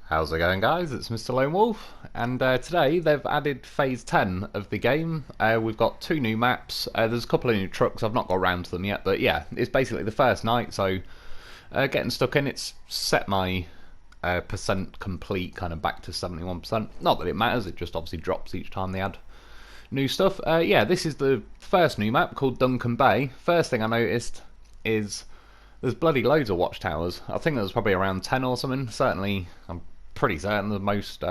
How's it going, guys? It's Mr. Lone Wolf, and today they've added Phase 10 of the game. We've got two new maps. There's a couple of new trucks. I've not got around to them yet, but yeah, it's basically the first night, so getting stuck in. It's set my percent complete kind of back to 71%. Not that it matters, it just obviously drops each time they add new stuff. Yeah, this is the first new map called Duncan Bay. First thing I noticed is there's bloody loads of watchtowers. I think there's probably around 10 or something. Certainly, I'm pretty certain the most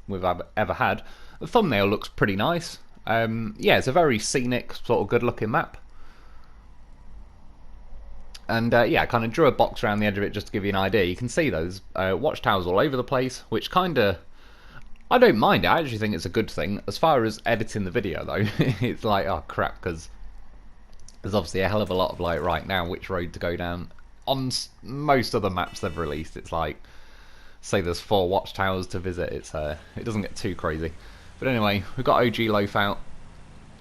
we've ever had. The thumbnail looks pretty nice. Yeah, it's a very scenic, sort of good-looking map. And yeah, I kind of drew a box around the edge of it just to give you an idea. You can see those watchtowers all over the place, which kind of... I don't mind it. I actually think it's a good thing. As far as editing the video, though, it's like, oh crap, because there's obviously a hell of a lot of, like, right now, which road to go down. On most other maps they've released, it's like, say there's 4 watchtowers to visit. It doesn't get too crazy. But anyway, we've got OG Lo4f out.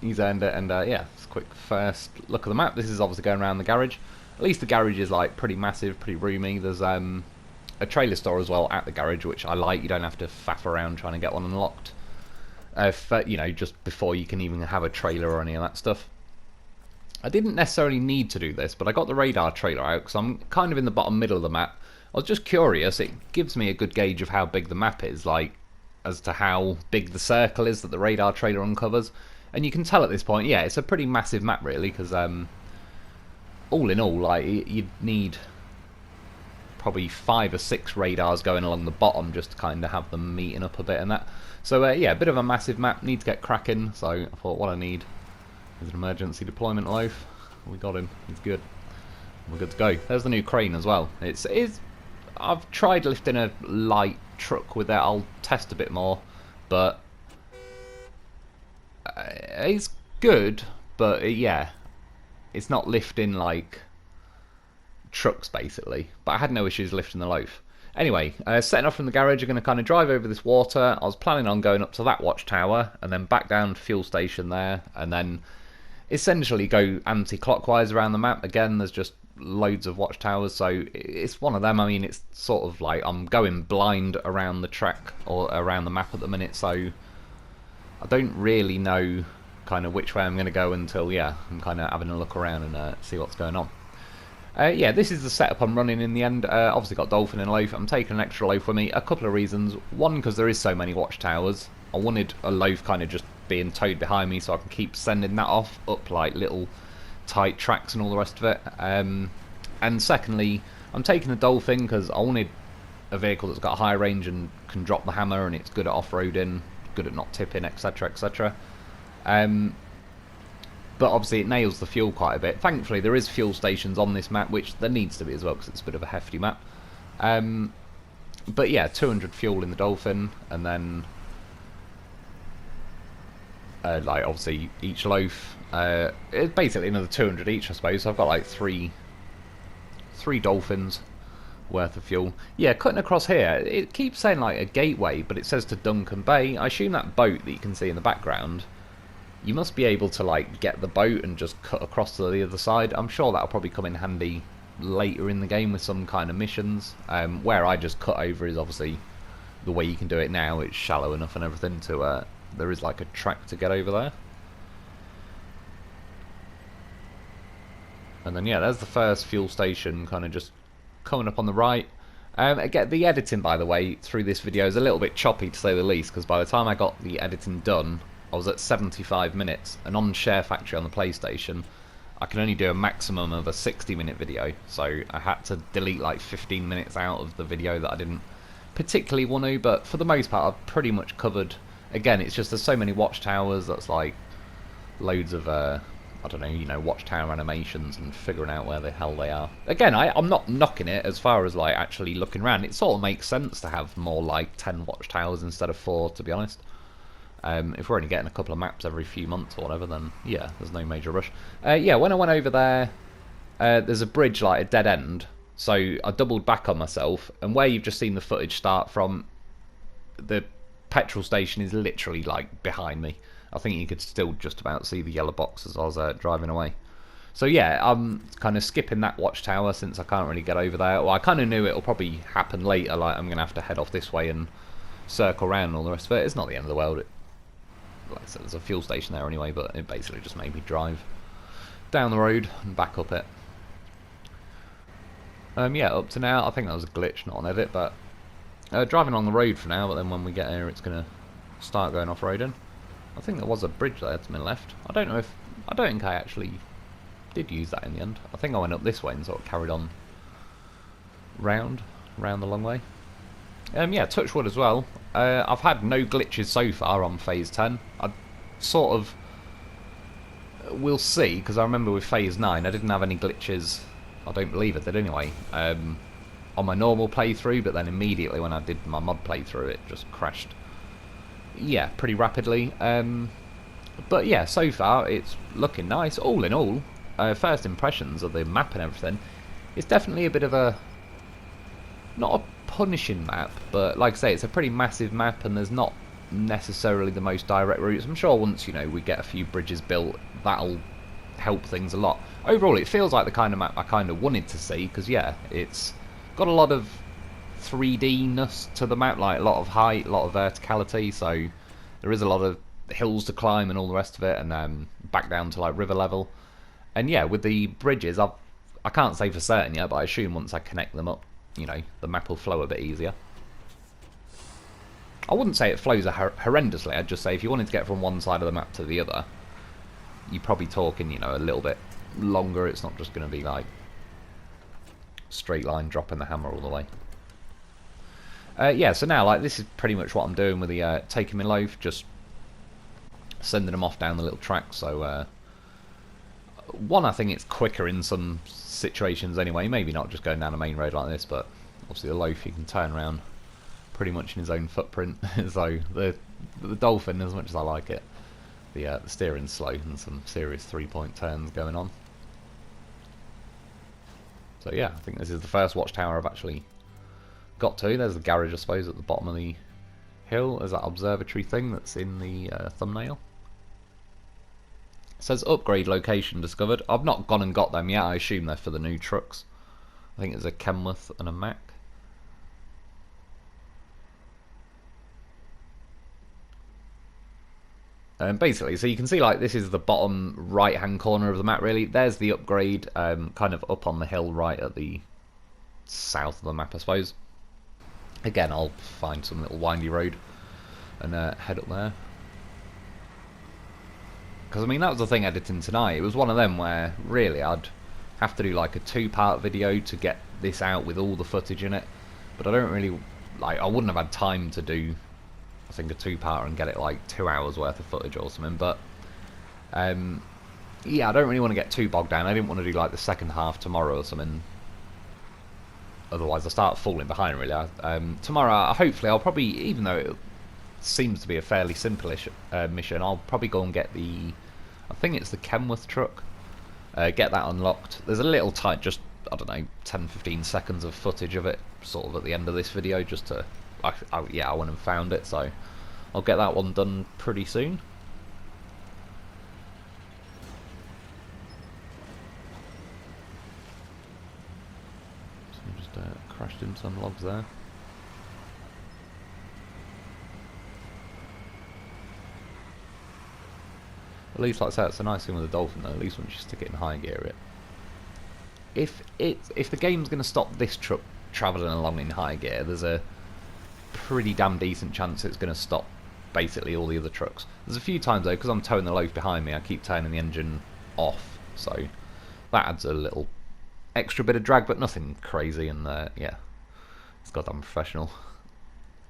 He's earned it, and yeah, it's a quick first look at the map. This is obviously going around the garage. At least the garage is like pretty massive, pretty roomy. There's a trailer store as well at the garage, which I like. You don't have to faff around trying to get one unlocked. You know, just before you can even have a trailer or any of that stuff. I didn't necessarily need to do this, but I got the radar trailer out because I'm kind of in the bottom middle of the map. I was just curious. It gives me a good gauge of how big the map is, like as to how big the circle is that the radar trailer uncovers. And you can tell at this point, yeah, it's a pretty massive map really, because all in all, like you'd need probably 5 or 6 radars going along the bottom just to kind of have them meeting up a bit and that. So yeah, a bit of a massive map. Need to get cracking. So I thought, what I need is an emergency deployment loaf. We got him. He's good. We're good to go. There's the new crane as well. I've tried lifting a light truck with that. I'll test a bit more, but it's good. But yeah, it's not lifting like trucks basically. But I had no issues lifting the loaf. Anyway, setting off from the garage, you're going to kind of drive over this water. I was planning on going up to that watchtower and then back down to fuel station there, and then essentially go anti-clockwise around the map. Again, there's just loads of watchtowers, so it's one of them. I mean, it's sort of like I'm going blind around the track or around the map at the minute, so I don't really know kind of which way I'm going to go until, yeah, I'm kind of having a look around and see what's going on. Yeah, this is the setup I'm running in the end. Obviously got Dolphin and Loaf. I'm taking an extra Loaf with me. A couple of reasons. One, because there is so many watchtowers. I wanted a Loaf kind of just being towed behind me so I can keep sending that off up like little tight tracks and all the rest of it. And secondly, I'm taking the Dolphin because I wanted a vehicle that's got a high range and can drop the hammer, and it's good at off-roading, good at not tipping, etc, etc. But obviously it nails the fuel quite a bit. Thankfully there is fuel stations on this map, which there needs to be as well because it's a bit of a hefty map. But yeah, 200 fuel in the Dolphin, and then like obviously each loaf, it's basically another 200 each, I suppose. So I've got like three Dolphins worth of fuel. Yeah, cutting across here, it keeps saying like a gateway, but it says to Duncan Bay. I assume that boat that you can see in the background, you must be able to like get the boat and just cut across to the other side. I'm sure that'll probably come in handy later in the game with some kind of missions. Where I just cut over is obviously the way you can do it now. It's shallow enough and everything to there is like a track to get over there. And then yeah, there's the first fuel station kind of just coming up on the right. Again, the editing, by the way, through this video is a little bit choppy to say the least, because by the time I got the editing done, I was at 75 minutes, and on Share Factory on the PlayStation, I can only do a maximum of a 60-minute video, so I had to delete like 15 minutes out of the video that I didn't particularly want to, but for the most part I've pretty much covered. Again, it's just there's so many watchtowers, that's like loads of, I don't know, you know, watchtower animations and figuring out where the hell they are. Again, I'm not knocking it as far as like actually looking around. It sort of makes sense to have more like 10 watchtowers instead of 4, to be honest. If we're only getting a couple of maps every few months or whatever, then yeah, there's no major rush. Yeah, when I went over there, there's a bridge, like a dead end, so I doubled back on myself, and where you've just seen the footage start from, the petrol station is literally like behind me. I think you could still just about see the yellow box as I was driving away. So yeah, I'm kind of skipping that watchtower since I can't really get over there. Well, I kind of knew it'll probably happen later, like I'm going to have to head off this way and circle around and all the rest of it. It's not the end of the world. Like I said, there's a fuel station there anyway, but it basically just made me drive down the road and back up it. Yeah, up to now, I think that was a glitch, not an edit, but driving on the road for now, but then when we get here it's going to start going off-roading. I think there was a bridge there to my left. I don't think I actually did use that in the end. I think I went up this way and sort of carried on round the long way. Yeah, touch wood as well. I've had no glitches so far on phase 10. I sort of we'll see, because I remember with phase 9 I didn't have any glitches. I don't believe it did anyway. On my normal playthrough, but then immediately when I did my mod playthrough it just crashed. Yeah, pretty rapidly. But yeah, so far it's looking nice. All in all, first impressions of the map and everything, it's definitely a bit of a, not a punishing map, but like I say, it's a pretty massive map and there's not necessarily the most direct routes. I'm sure once, you know, we get a few bridges built, that'll help things a lot. Overall, it feels like the kind of map I kind of wanted to see, because yeah, it's got a lot of 3D-ness to the map, like a lot of height, a lot of verticality, so there is a lot of hills to climb and all the rest of it, and back down to like river level. And yeah, with the bridges, I can't say for certain yet, but I assume once I connect them up, you know, the map will flow a bit easier. I wouldn't say it flows horrendously, I'd just say if you wanted to get from one side of the map to the other, you're probably talking, you know, a little bit longer. It's not just going to be like straight line dropping the hammer all the way. Yeah, so now like this is pretty much what I'm doing with the taking my loaf, just sending them off down the little track. So one, I think it's quicker in some situations anyway, maybe not just going down a main road like this, but obviously the loaf you can turn around pretty much in his own footprint. So the Dolphin, as much as I like it, the steering's slow and some serious 3-point turns going on. So yeah, I think this is the first watchtower I've actually got to. There's the garage, I suppose, at the bottom of the hill. There's that observatory thing that's in the thumbnail. It says upgrade location discovered. I've not gone and got them yet. I assume they're for the new trucks. I think it's a Kenworth and a Mack. Basically, so you can see like this is the bottom right hand corner of the map really. There's the upgrade, kind of up on the hill right at the south of the map, I suppose. Again, I'll find some little windy road and head up there. Because I mean, that was the thing editing tonight. It was one of them where really I'd have to do like a 2-part video to get this out with all the footage in it. But I don't really, like, I wouldn't have had time to do, I think, a 2-parter and get it like 2 hours worth of footage or something. But yeah, I don't really want to get too bogged down. I didn't want to do like the second half tomorrow or something. Otherwise I start falling behind really. Tomorrow, hopefully, I'll probably, even though it seems to be a fairly simple-ish mission, I'll probably go and get the, I think it's the Kenworth truck, get that unlocked. There's a little tight, just, I don't know, 10-15 seconds of footage of it sort of at the end of this video, just to, yeah, I went and found it, so I'll get that one done pretty soon. So I just crashed into some logs there. At least, like I say, it's a nice thing with the Dolphin though, at least once you stick it in high gear, if the game's going to stop this truck travelling along in high gear, there's a pretty damn decent chance it's going to stop basically all the other trucks. There's a few times though, because I'm towing the loaf behind me, I keep turning the engine off, so that adds a little extra bit of drag, but nothing crazy. And yeah, it's goddamn professional.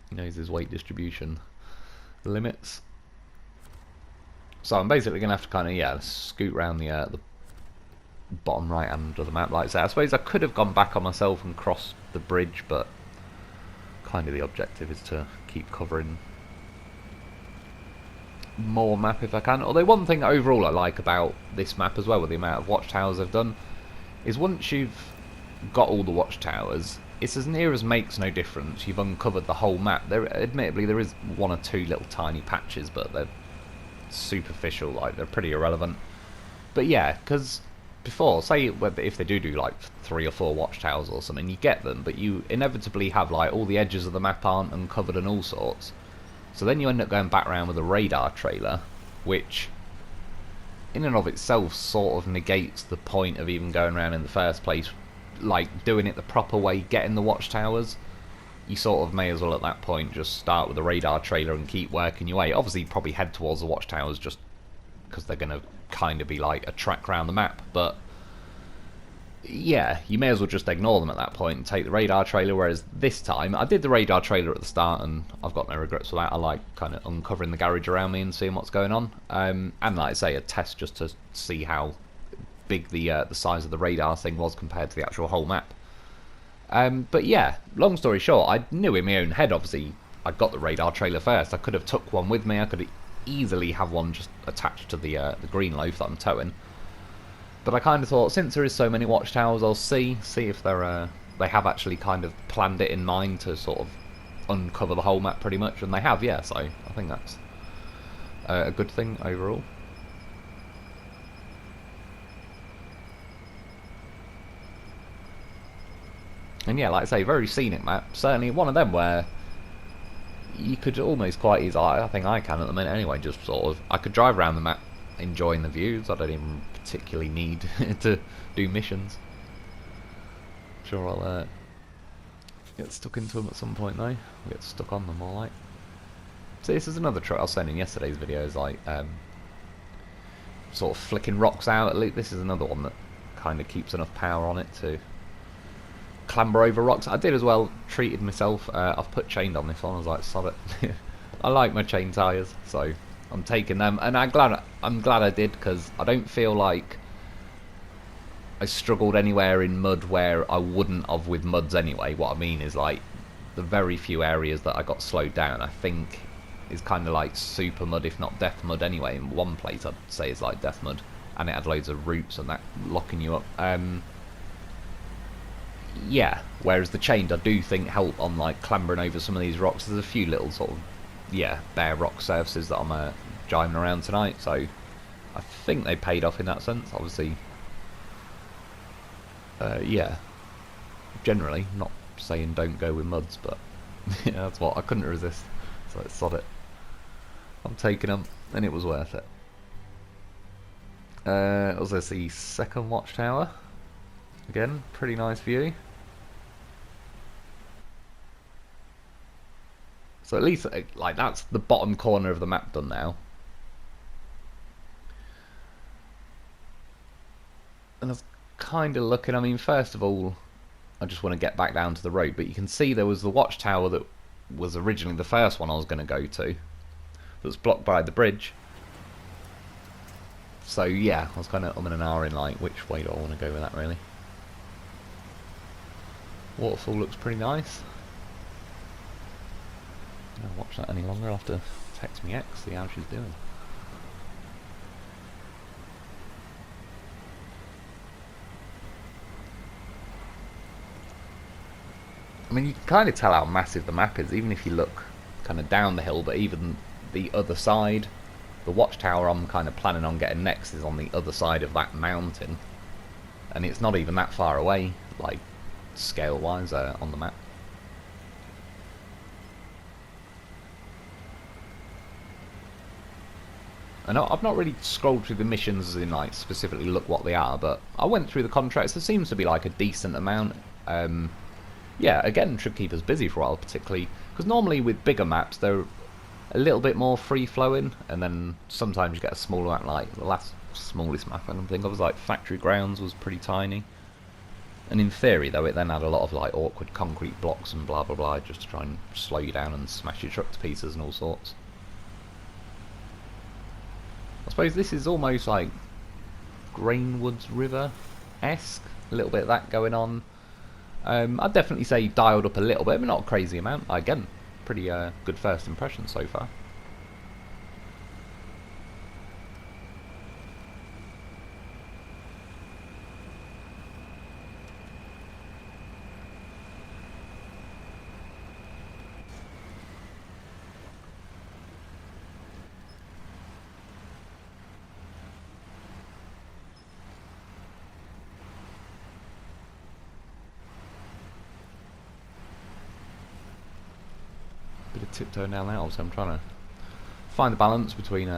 He knows his weight distribution limits. So I'm basically going to have to kind of, yeah, scoot around the bottom right hand of the map like that. I suppose I could have gone back on myself and crossed the bridge, but kind of the objective is to keep covering more map if I can. Although one thing overall I like about this map as well, with the amount of watchtowers I've done, is once you've got all the watchtowers, it's as near as makes no difference. You've uncovered the whole map. Admittedly, there is 1 or 2 little tiny patches, but they're superficial, like they're pretty irrelevant. But yeah, because before, say if they do like 3 or 4 watchtowers or something, you get them, but you inevitably have like all the edges of the map aren't uncovered and all sorts. So then you end up going back around with a radar trailer, which in and of itself sort of negates the point of even going around in the first place. Like doing it the proper way, getting the watchtowers, you sort of may as well at that point just start with the radar trailer and keep working your way. Obviously, probably head towards the watchtowers just because they're going to kind of be like a track around the map, but yeah, you may as well just ignore them at that point and take the radar trailer, whereas this time, I did the radar trailer at the start and I've got no regrets for that. I like kind of uncovering the garage around me and seeing what's going on, and like I say, a test just to see how big the size of the radar thing was compared to the actual whole map. But yeah, long story short, I knew in my own head, obviously, I got the radar trailer first. I could have took one with me, I could easily have one just attached to the green loaf that I'm towing. But I kind of thought, since there is so many watchtowers, I'll see if they have actually kind of planned it in mind to sort of uncover the whole map pretty much, and they have, yeah, so I think that's a good thing overall. And yeah, like I say, very scenic map. Certainly one of them where you could almost quite easily, I think I can at the minute anyway, just sort of, I could drive around the map enjoying the views. I don't even particularly need to do missions. Sure, I'll get stuck into them at some point though. Get stuck on them more like. So this is another trick I was saying in yesterday's video, is like sort of flicking rocks out. At least this is another one that kind of keeps enough power on it to clamber over rocks. I did as well, treated myself. I've put chained on this one. I was like, sod it. I like my chain tyres, so I'm taking them, and I'm glad I did, because I don't feel like I struggled anywhere in mud where I wouldn't have with muds anyway. What I mean is, like, the very few areas that I got slowed down, I think is kind of like super mud, if not death mud anyway. In one place I'd say is like death mud, and it had loads of roots and that locking you up. Yeah, whereas the chained I do think help on like clambering over some of these rocks. There's a few little sort of, yeah, bare rock surfaces that I'm driving around tonight, so I think they paid off in that sense. Obviously, yeah, generally not saying don't go with muds, but yeah, that's what I couldn't resist, so let's sod it. I'm taking them, and it was worth it. Was this the second watchtower? Again, pretty nice view. So at least, like, that's the bottom corner of the map done now. And I was kind of looking, I mean, first of all, I just want to get back down to the road, but you can see there was the watchtower that was originally the first one I was going to go to, that's blocked by the bridge. So yeah, I was kind of umming and ahhing, like, which way do I want to go with that, really. Waterfall looks pretty nice. I don't watch that any longer. I'll have to text me ex, see how she's doing. I mean, you can kind of tell how massive the map is, even if you look kind of down the hill, but even the other side, the watchtower I'm kind of planning on getting next is on the other side of that mountain. And it's not even that far away, like, scale-wise, on the map. And I've not really scrolled through the missions as in, like, specifically look what they are, but I went through the contracts. There seems to be, like, a decent amount. Yeah, again, should keep us busy for a while, particularly because normally with bigger maps they're a little bit more free-flowing, and then sometimes you get a smaller map. Like the last smallest map I can think of was like Factory Grounds, was pretty tiny. And in theory, though, it then had a lot of like awkward concrete blocks and blah blah blah, just to try and slow you down and smash your truck to pieces and all sorts. I suppose this is almost like Grainwoods River-esque, a little bit of that going on. I'd definitely say dialed up a little bit, but not a crazy amount. Again, pretty good first impression so far. tiptoeing down there, so I'm trying to find the balance between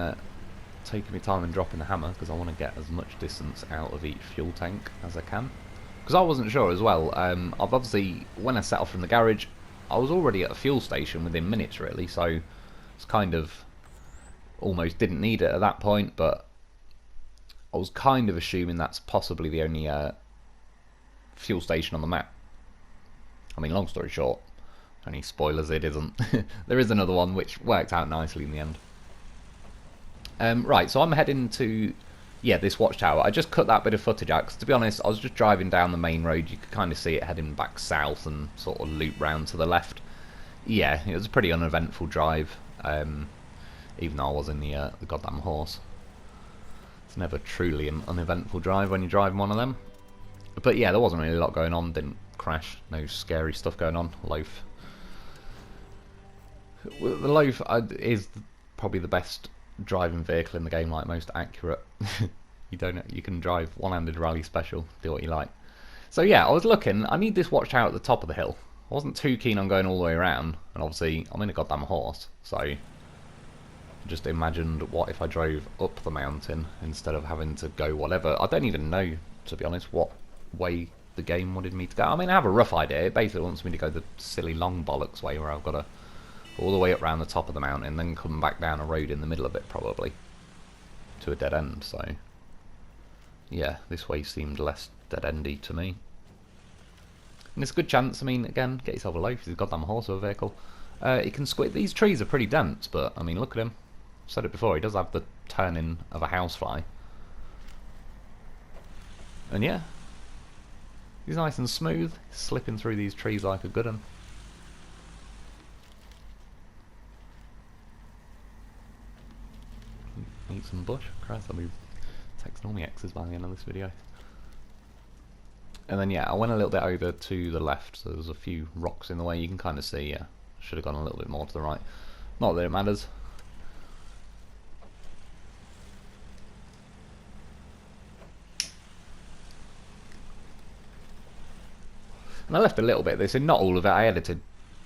taking my time and dropping the hammer, because I want to get as much distance out of each fuel tank as I can. Because I wasn't sure as well. I've obviously, when I set off from the garage, I was already at a fuel station within minutes really, so it's kind of almost didn't need it at that point, but I was kind of assuming that's possibly the only fuel station on the map. I mean, long story short, any spoilers, it isn't. There is another one which worked out nicely in the end. Right, so I'm heading to, yeah, this watchtower. I just cut that bit of footage out because, to be honest, I was just driving down the main road. You could kind of see it heading back south and sort of loop round to the left. Yeah, it was a pretty uneventful drive, even though I was in the goddamn horse. It's never truly an uneventful drive when you're driving one of them. But yeah, there wasn't really a lot going on. Didn't crash. No scary stuff going on. Lo4f. The Lo4f is probably the best driving vehicle in the game, like most accurate. You can drive one-handed rally special, do what you like. So yeah, I was looking. I need this watchtower at the top of the hill. I wasn't too keen on going all the way around, and obviously I'm in a goddamn horse, so I just imagined what if I drove up the mountain instead of having to go whatever. I don't even know, to be honest, what way the game wanted me to go. I mean, I have a rough idea. It basically wants me to go the silly long bollocks way, where I've got to all the way up around the top of the mountain, then come back down a road in the middle of it, probably to a dead end. So yeah, this way seemed less dead-endy to me. And it's a good chance. I mean, again, get yourself a Lo4f. He's a goddamn horse of a vehicle. He can squid. These trees are pretty dense, but I mean, look at him. I've said it before. He does have the turning of a housefly. And yeah, he's nice and smooth, slipping through these trees like a good one. Eat some bush. Christ, I'll be texting all my exes by the end of this video. And then yeah, I went a little bit over to the left, so there's a few rocks in the way. You can kind of see, yeah, should have gone a little bit more to the right. Not that it matters. And I left a little bit of this in, not all of it. I edited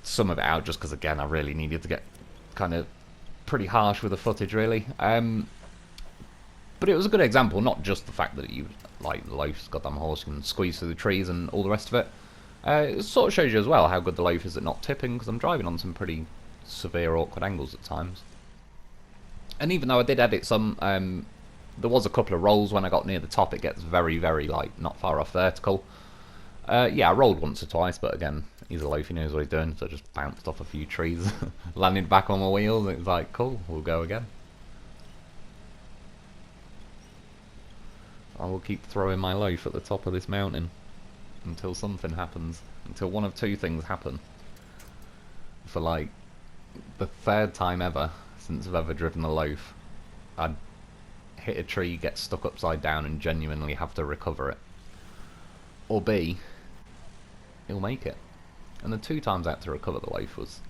some of it out just because, again, I really needed to get kind of pretty harsh with the footage, really. But it was a good example, not just the fact that you, like, the Lo4f's goddamn horse can squeeze through the trees and all the rest of it. It sort of shows you as well how good the Lo4f is at not tipping, because I'm driving on some pretty severe, awkward angles at times. And even though I did edit some, there was a couple of rolls when I got near the top. It gets very, very, like, not far off vertical. Yeah, I rolled once or twice, but again, he's a Lo4f, he knows what he's doing, so I just bounced off a few trees, landed back on my wheels, and it was like, cool, we'll go again. I will keep throwing my Lo4f at the top of this mountain until something happens, until one of two things happen. For like the third time ever since I've ever driven a Lo4f, I'd hit a tree, get stuck upside down, and genuinely have to recover it. Or B, he'll make it. And the two times I had to recover the Lo4f was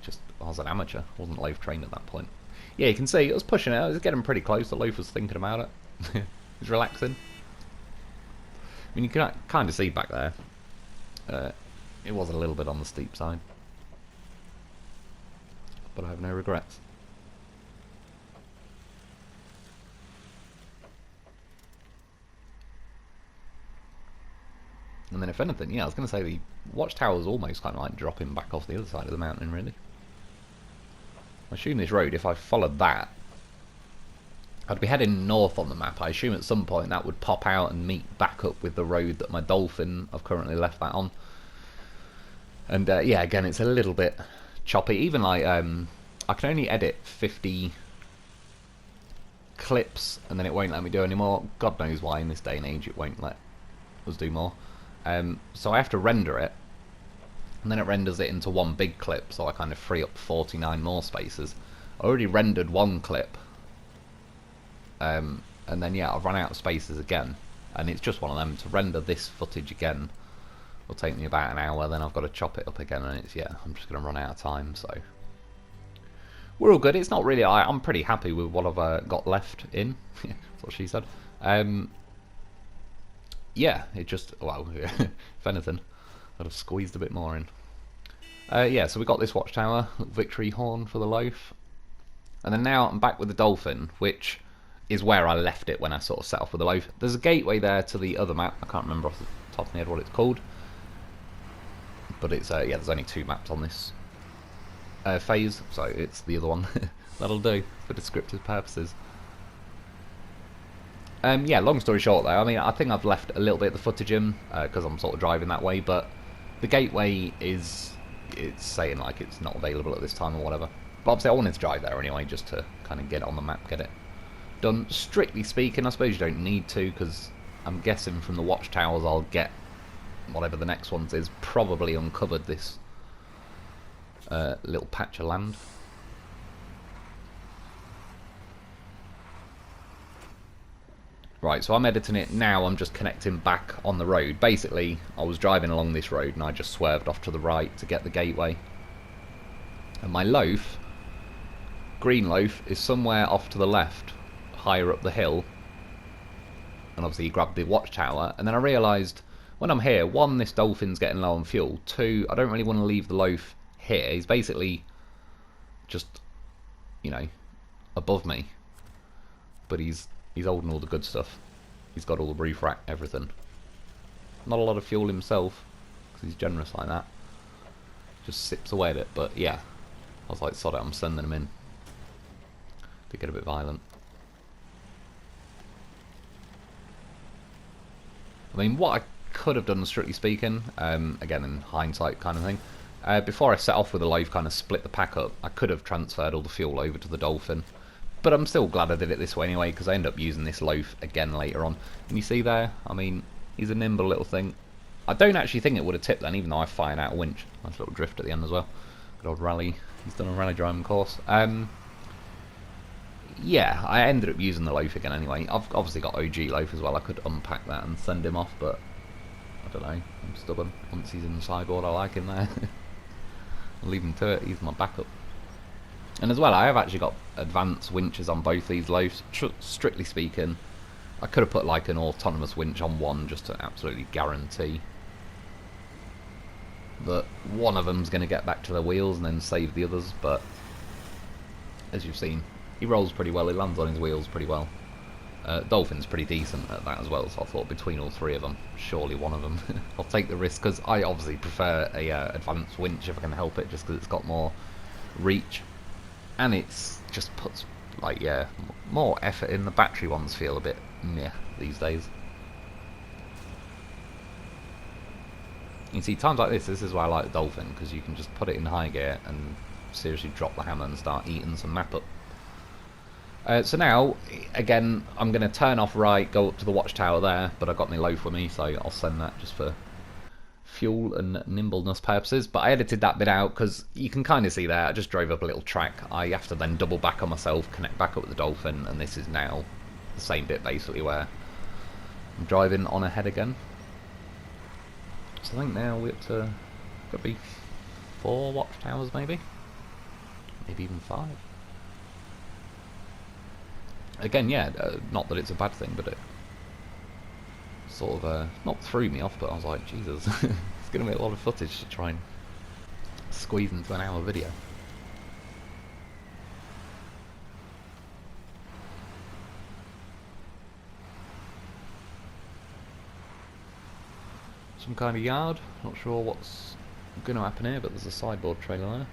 just, I was an amateur, I wasn't Lo4f trained at that point. Yeah, you can see, I was pushing it, I was getting pretty close, the Lo4f was thinking about it. He's relaxing. I mean, you can kind of see back there, it was a little bit on the steep side. But I have no regrets. And then if anything, yeah, I was going to say the watchtower is almost kind of like dropping back off the other side of the mountain, really. I assume this road, if I followed that, I'd be heading north on the map. I assume at some point that would pop out and meet back up with the road that my Dolphin, I've currently left that on. And yeah, again, it's a little bit choppy. Even like, I can only edit 50 clips and then it won't let me do any more. God knows why in this day and age it won't let us do more. So I have to render it, and then it renders it into one big clip, so I kind of free up 49 more spaces. I already rendered one clip, and then yeah, I've run out of spaces again, and it's just one of them. To render this footage again will take me about an hour, then I've got to chop it up again, and it's, yeah, I'm just going to run out of time, so we're all good. It's not really, I'm pretty happy with what I've got left in. That's what she said. Yeah, it just, well, if anything, I'd have squeezed a bit more in. Yeah, so we got this watchtower, victory horn for the loaf. And then now I'm back with the Dolphin, which is where I left it when I sort of set off with the loaf. There's a gateway there to the other map. I can't remember off the top of my head what it's called. But it's, yeah, there's only 2 maps on this phase, so it's the other one. That'll do for descriptive purposes. Yeah, long story short though, I mean, I think I've left a little bit of the footage in, because I'm sort of driving that way, but the gateway is, it's saying like it's not available at this time or whatever. But obviously I wanted to drive there anyway, just to kind of get it on the map, get it done. Strictly speaking, I suppose you don't need to, because I'm guessing from the watchtowers I'll get whatever the next ones is, probably uncovered this little patch of land. Right, so I'm editing it now, I'm just connecting back on the road. Basically, I was driving along this road and I just swerved off to the right to get the gateway. And my loaf, green loaf, is somewhere off to the left, higher up the hill. And obviously you grab the watchtower, and then I realised when I'm here, 1, this Dolphin's getting low on fuel, 2, I don't really want to leave the loaf here. He's basically just, you know, above me. But he's holding all the good stuff. He's got all the reef rack, everything. Not a lot of fuel himself, because he's generous like that. Just sips away at it, but yeah. I was like, sod it, I'm sending him in. Did get a bit violent. I mean, what I could have done, strictly speaking, again in hindsight kind of thing, before I set off with the loaf, kind of split the pack up, I could have transferred all the fuel over to the Dolphin. But I'm still glad I did it this way anyway, because I end up using this loaf again later on. And you see there, I mean, he's a nimble little thing. I don't actually think it would have tipped then, even though I fired out a winch. Nice little drift at the end as well. Good old rally. He's done a rally driving course. Yeah, I ended up using the loaf again anyway. I've obviously got OG loaf as well. I could unpack that and send him off, but I don't know. I'm stubborn. Once he's in the sideboard, I like him there. I'll leave him to it. He's my backup. And as well, I have actually got advanced winches on both these loaves. Strictly speaking, I could have put like an autonomous winch on one just to absolutely guarantee that one of them's going to get back to their wheels and then save the others. But as you've seen, he rolls pretty well. He lands on his wheels pretty well. Dolphin's pretty decent at that as well, so I thought between all 3 of them, surely one of them. I'll take the risk, because I obviously prefer a advanced winch if I can help it, just because it's got more reach. And it's just puts, like, yeah, more effort in. The battery ones feel a bit meh these days. You see, times like this is why I like the Dolphin, because you can just put it in high gear and seriously drop the hammer and start eating some map up. So now, again, I'm going to turn off right, go up to the watchtower there, but I've got my loaf with me, so I'll send that just for fuel and nimbleness purposes. But I edited that bit out because you can kind of see there, I just drove up a little track. I have to then double back on myself, connect back up with the Dolphin, and this is now the same bit basically where I'm driving on ahead again. So I think now we're up to, could be 4 watchtowers maybe even 5. Again, yeah, not that it's a bad thing, but it sort of not threw me off, but I was like, Jesus, it's going to be a lot of footage to try and squeeze into an hour video. Some kind of yard, not sure what's going to happen here, but there's a sideboard trailer there.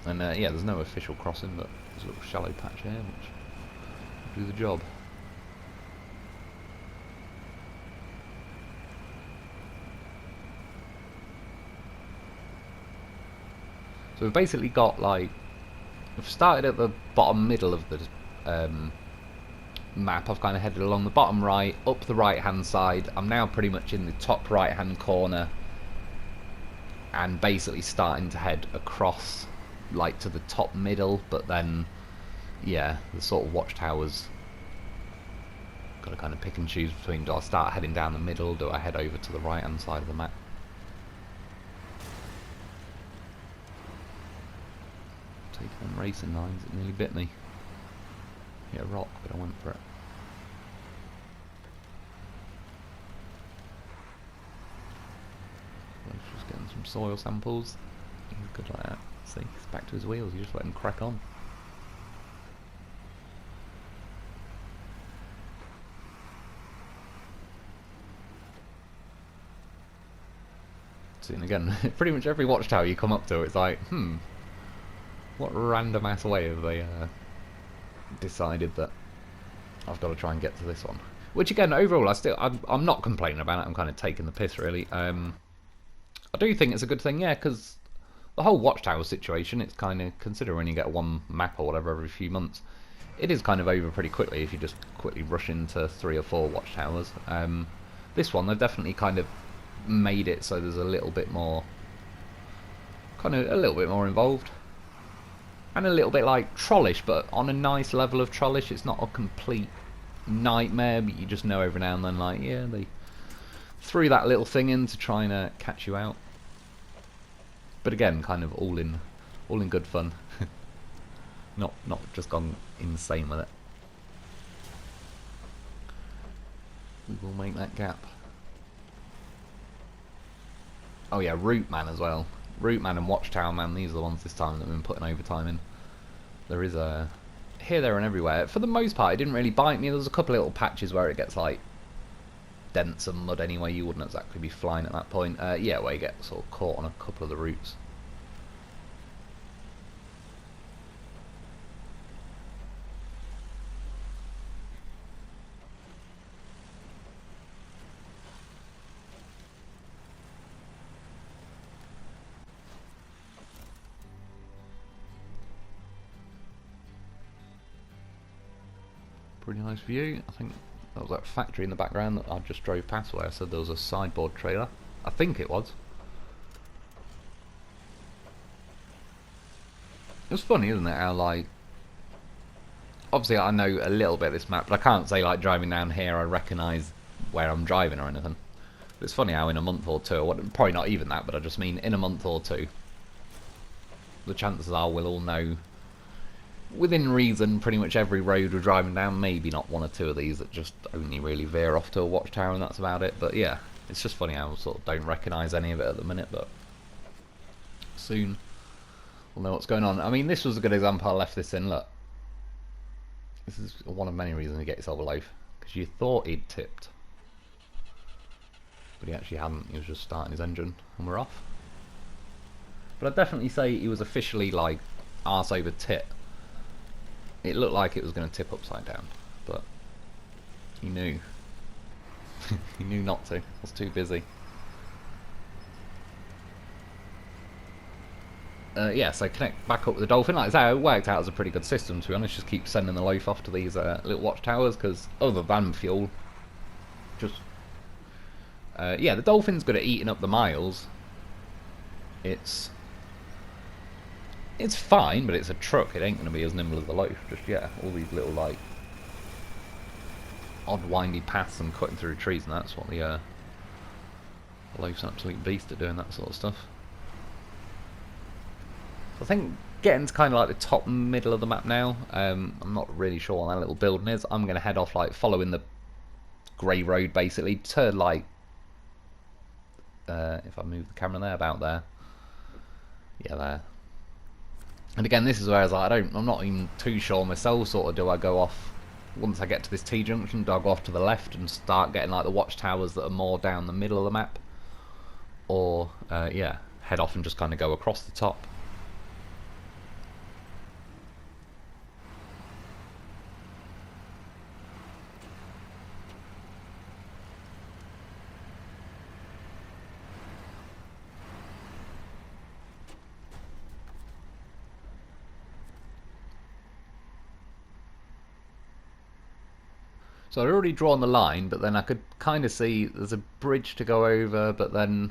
And yeah, there's no official crossing, but there's a little shallow patch here which will do the job. So we've basically got, like, we've started at the bottom middle of the map. I've kind of headed along the bottom right, up the right hand side. I'm now pretty much in the top right hand corner and basically starting to head across, like, to the top middle, but then yeah, the sort of watchtowers, got to kind of pick and choose between, do I start heading down the middle, do I head over to the right hand side of the map? Taking them racing lines, it nearly bit me. Hit a rock, but I went for it. soil samples. He's good like that. See, he's back to his wheels, you just let him crack on. See, and again, pretty much every watchtower you come up to, it's like, what random ass way have they decided that I've got to try and get to this one? Which again, overall, I'm not complaining about it. I'm kind of taking the piss, really. I do think it's a good thing, yeah, because the whole watchtower situation, it's kind of, consider when you get one map or whatever every few months, it is kind of over pretty quickly if you just quickly rush into 3 or 4 watchtowers. This one, they've definitely kind of made it so there's a little bit more, involved. And a little bit like trollish, but on a nice level of trollish. It's not a complete nightmare, but you just know every now and then, like, yeah, they threw that little thing in to try and catch you out. But again, kind of all in good fun. not just gone insane with it. We will make that gap. Oh yeah, Route Man as well. Route Man and Watchtower Man, these are the ones this time that we've been putting overtime in. There is a here, there and everywhere. For the most part, it didn't really bite me. There was a couple of little patches where it gets like dents and mud anyway. You wouldn't exactly be flying at that point. Yeah, where you get sort of caught on a couple of the routes. Pretty nice view. I think that was that factory in the background that I just drove past where I said there was a sideboard trailer. I think it was. It's funny, isn't it, how like, obviously I know a little bit of this map, but I can't say like driving down here I recognise where I'm driving or anything. But it's funny how in a month or two, probably not even that, but I just mean in a month or two, the chances are we'll all know within reason pretty much every road we're driving down. Maybe not 1 or 2 of these that just only really veer off to a watchtower and that's about it. But yeah, it's just funny how I sort of don't recognise any of it at the minute, but soon we'll know what's going on. I mean, this was a good example. I left this in. Look, this is one of many reasons to get yourself a loaf, because you thought he'd tipped, but he actually hadn't. He was just starting his engine and we're off. But I'd definitely say he was officially like arse over tit. It looked like it was going to tip upside down, but he knew. He knew not to. I was too busy. Yeah, so connect back up with the Dolphin. Like I say, it worked out as a pretty good system, to be honest. Just keep sending the loaf off to these little watchtowers, because other than fuel, just... yeah, the Dolphin's good at eating up the miles. It's fine, but it's a truck. It ain't going to be as nimble as the loaf. Just, yeah, all these little, like, odd windy paths and cutting through trees, and that's what the loaf's an absolute beast at doing, that sort of stuff. So I think getting to kind of like the top middle of the map now, I'm not really sure what that little building is. I'm going to head off, like, following the grey road, basically, to, like, if I move the camera there, about there. Yeah, there. And again, this is where I was like, I'm not even too sure myself, sort of, do I go off, once I get to this T-junction, do I go off to the left and start getting like the watchtowers that are more down the middle of the map? Or, yeah, head off and just kind of go across the top. So I'd already drawn the line, but then I could kind of see there's a bridge to go over, but then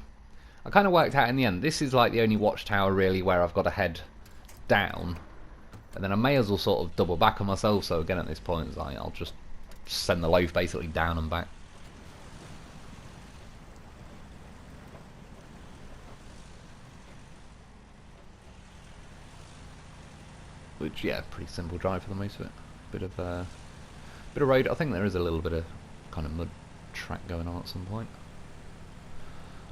I kind of worked out in the end, this is like the only watchtower really where I've got to head down, and then I may as well sort of double back on myself, so again at this point it's like, I'll just send the loaf basically down and back. Which, yeah, pretty simple drive for the most of it. Bit of road. I think there is a little bit of kind of mud track going on at some point.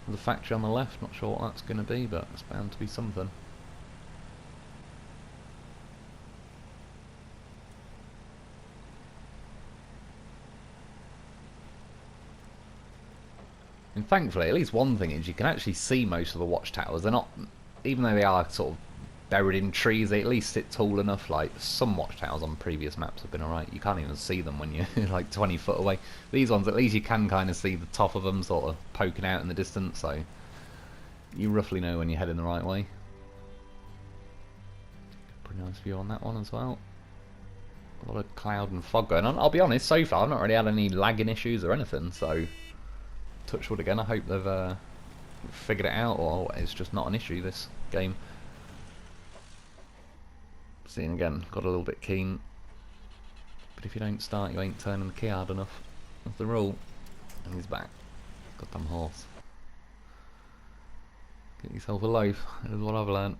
The factory on the left, not sure what that's going to be, but it's bound to be something. And thankfully, at least one thing is you can actually see most of the watchtowers. They're not, even though they are sort of buried in trees, they at least sit tall enough. Like some watchtowers on previous maps have been alright. You can't even see them when you're like 20 foot away. These ones, at least you can kind of see the top of them sort of poking out in the distance, so you roughly know when you're heading the right way. Pretty nice view on that one as well. A lot of cloud and fog going on. I'll be honest, so far I've not really had any lagging issues or anything, so touch wood again. I hope they've figured it out, or it's just not an issue this game. Seeing again, got a little bit keen, but if you don't start you ain't turning the key hard enough. That's the rule. And he's back. Goddamn horse. Get yourself a loaf, is what I've learned.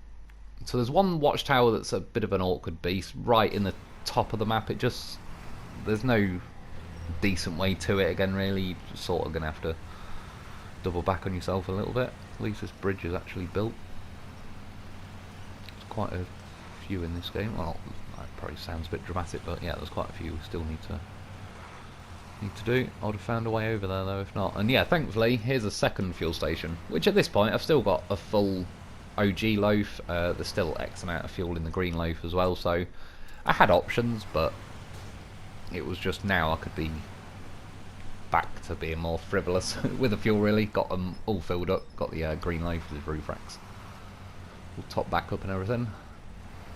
So there's one watchtower that's a bit of an awkward beast, right in the top of the map. It just, there's no decent way to it again really. You're just sort of going to have to double back on yourself a little bit. At least this bridge is actually built. There's quite a few in this game. Well, that probably sounds a bit dramatic, but yeah, there's quite a few we still need to do. I would have found a way over there though if not. And yeah, thankfully here's a second fuel station, which at this point I've still got a full OG loaf. There's still X amount of fuel in the green loaf as well, so I had options, but it was just now I could be back to being more frivolous with the fuel really. Got them all filled up, got the green loaf with roof racks all top back up and everything.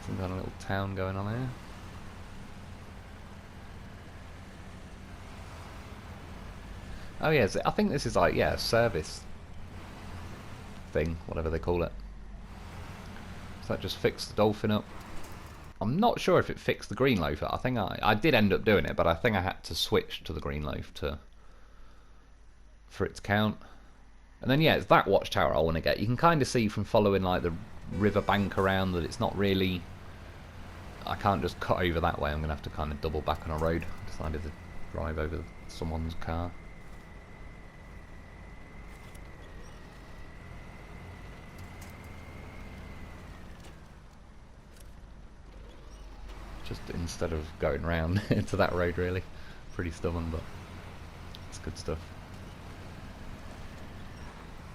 Some kind of little town going on here. Oh yeah, I think this is like, yeah, a service thing, whatever they call it. So that just fixed the Dolphin up. I'm not sure if it fixed the green loaf. I think I did end up doing it, but I think I had to switch to the green loaf for it to count. And then yeah, it's that watchtower I want to get. You can kind of see from following like the river bank around that it's not really, I can't just cut over that way. I'm going to have to kind of double back on a road. I decided to drive over someone's car. Just instead of going round into that road really. Pretty stubborn, but it's good stuff.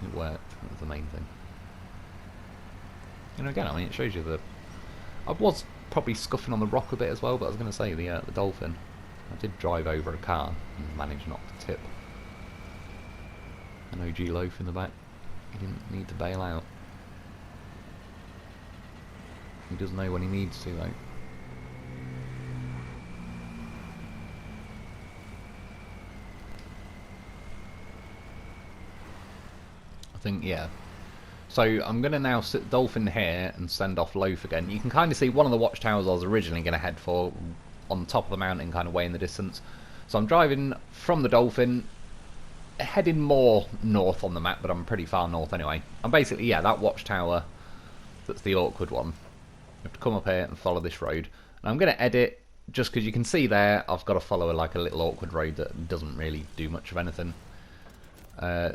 It worked, that was the main thing. You know, again, I mean, it shows you that I was probably scuffing on the rock a bit as well, but I was going to say the Dolphin. I did drive over a car and managed not to tip. An OG loaf in the back. He didn't need to bail out. He does know when he needs to though. Think, yeah. So I'm going to now sit Dolphin here and send off Lo4f again. You can kind of see one of the watchtowers I was originally going to head for on top of the mountain, kind of way in the distance. So I'm driving from the Dolphin, heading more north on the map, but I'm pretty far north anyway. And basically, yeah, that watchtower, that's the awkward one. You have to come up here and follow this road. And I'm going to edit, just because you can see there, I've got to follow like a little awkward road that doesn't really do much of anything.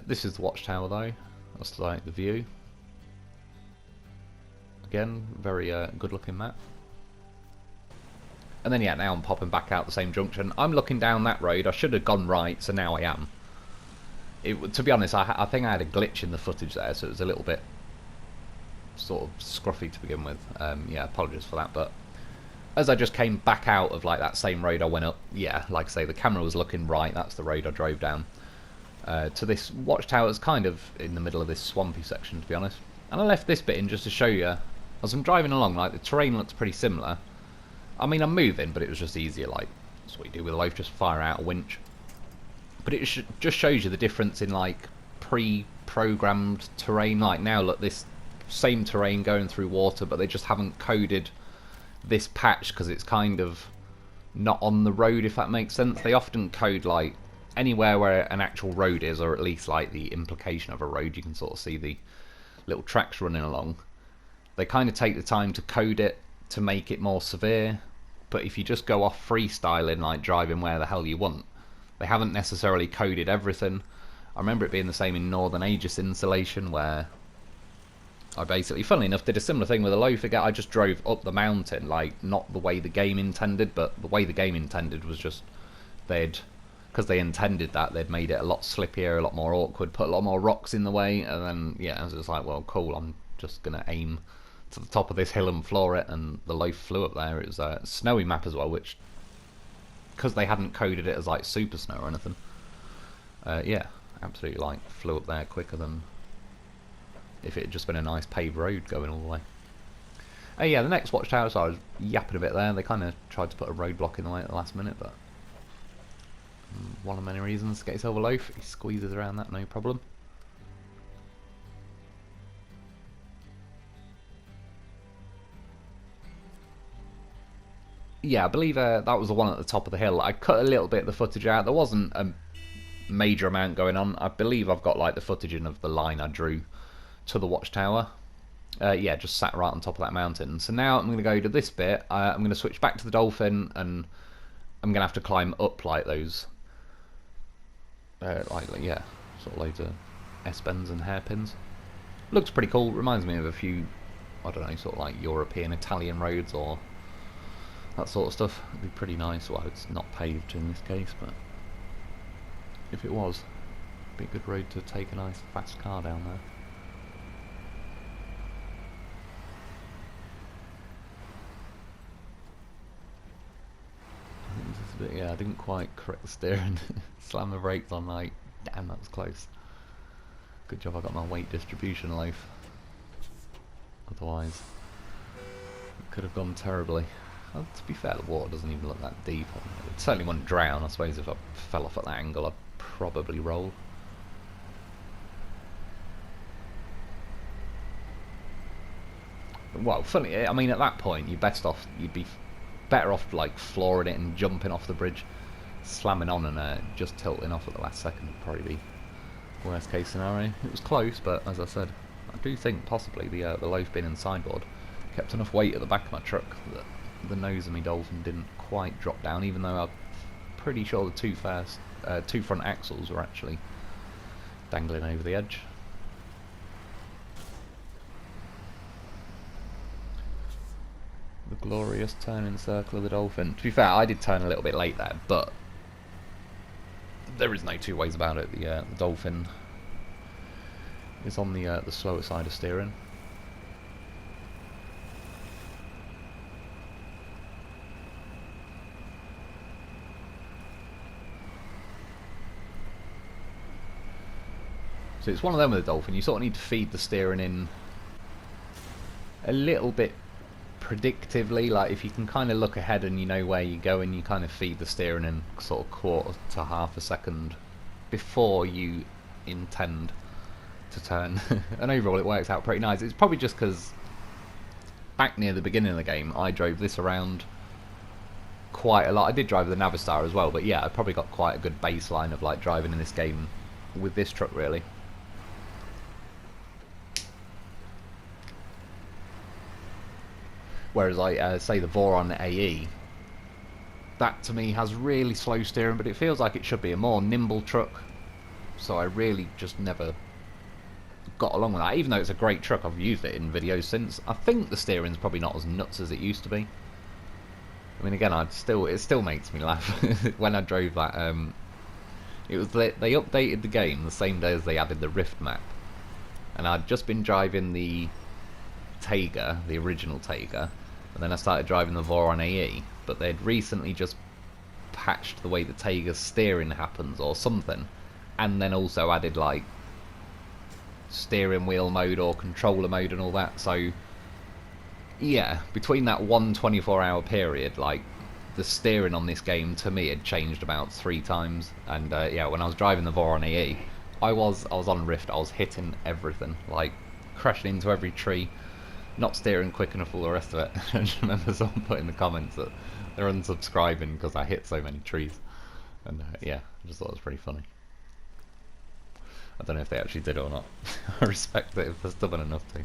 This is the watchtower though. That's like the view. Again, very good looking map. And then yeah, now I'm popping back out the same junction. I'm looking down that road. I should have gone right, so now I am. To be honest, I think I had a glitch in the footage there, so it was a little bit sort of scruffy to begin with. Yeah, apologies for that, but as I just came back out of like that same road I went up, yeah, like I say, the camera was looking right. That's the road I drove down. To this watchtower is kind of in the middle of this swampy section, to be honest. And I left this bit in just to show you, as I'm driving along, like the terrain looks pretty similar. I mean, I'm moving, but it was just easier, like, that's what you do with a loaf, just fire out a winch. But it just shows you the difference in, like, pre-programmed terrain. Like, now, look, this same terrain going through water, but they just haven't coded this patch because it's kind of not on the road, if that makes sense. They often code, like, anywhere where an actual road is, or at least like the implication of a road, you can sort of see the little tracks running along. They kind of take the time to code it to make it more severe, but if you just go off freestyling, like driving where the hell you want, they haven't necessarily coded everything. I remember it being the same in Northern Aegis Installation, where I basically, funnily enough, did a similar thing with a Lo4f. I just drove up the mountain, like, not the way the game intended, but the way the game intended was just, because they intended that, they'd made it a lot slippier, a lot more awkward, put a lot more rocks in the way, and then, yeah, I was just like, well, cool, I'm just going to aim to the top of this hill and floor it, and the Lo4f flew up there. It was a snowy map as well, which, because they hadn't coded it as, like, super snow or anything, yeah, absolutely, like, flew up there quicker than if it had just been a nice paved road going all the way. Yeah, the next watchtower, so I was yapping a bit there. They kind of tried to put a roadblock in the way at the last minute, but one of many reasons to get yourself a Lo4f. He squeezes around that, no problem. Yeah, I believe that was the one at the top of the hill. I cut a little bit of the footage out. There wasn't a major amount going on. I believe I've got like the footage in of the line I drew to the watchtower. Yeah, just sat right on top of that mountain. So now I'm going to go to this bit. I'm going to switch back to the Dolphin, and I'm going to have to climb up like those, yeah, sort of loads of S-bends and hairpins. Looks pretty cool. Reminds me of a few, I don't know, sort of like European, Italian roads or that sort of stuff. It'd be pretty nice. Well, it's not paved in this case, but if it was, it'd be a good road to take a nice fast car down there. Yeah, I didn't quite correct the steering. Slam the brakes on, like, damn, that was close. Good job I got my weight distribution Lo4f. Otherwise, it could have gone terribly. Well, to be fair, the water doesn't even look that deep. It certainly wouldn't drown. I suppose if I fell off at that angle, I'd probably roll. Well, funny, I mean, at that point, you'd be better off like flooring it and jumping off the bridge, slamming on and just tilting off at the last second would probably be worst case scenario. It was close, but as I said, I do think possibly the Lo4f bin and sideboard kept enough weight at the back of my truck that the nose of my Dolphin didn't quite drop down, even though I'm pretty sure the two front axles were actually dangling over the edge. The glorious turning circle of the Dolphin. To be fair, I did turn a little bit late there, but there is no two ways about it. The Dolphin is on the slower side of steering. So it's one of them with the Dolphin. You sort of need to feed the steering in a little bit predictively. Like if you can kind of look ahead and you know where you're going, you kind of feed the steering in sort of quarter to half a second before you intend to turn. And overall it works out pretty nice. It's probably just because back near the beginning of the game I drove this around quite a lot. I did drive the Navistar as well, but yeah, I probably got quite a good baseline of like driving in this game with this truck really. Whereas I say the Voron AE, that to me has really slow steering, but it feels like it should be a more nimble truck. So I really just never got along with that. Even though it's a great truck, I've used it in videos since. I think the steering's probably not as nuts as it used to be. I mean, again, it still makes me laugh when I drove that. It was they updated the game the same day as they added the Rift map, and I'd just been driving the Taiga, the original Taiga, and then I started driving the Voron AE, but they'd recently just patched the way the Taiga's steering happens or something, and then also added like steering wheel mode or controller mode and all that. So yeah, between that 24-hour period, like the steering on this game to me had changed about 3 times, and yeah, when I was driving the Voron AE, I was on Rift, I was hitting everything, like crashing into every tree, not steering quick enough, all the rest of it. I just remember someone put in the comments that they're unsubscribing because I hit so many trees, and yeah, I just thought it was pretty funny. I don't know if they actually did or not. I respect it if they're stubborn enough to.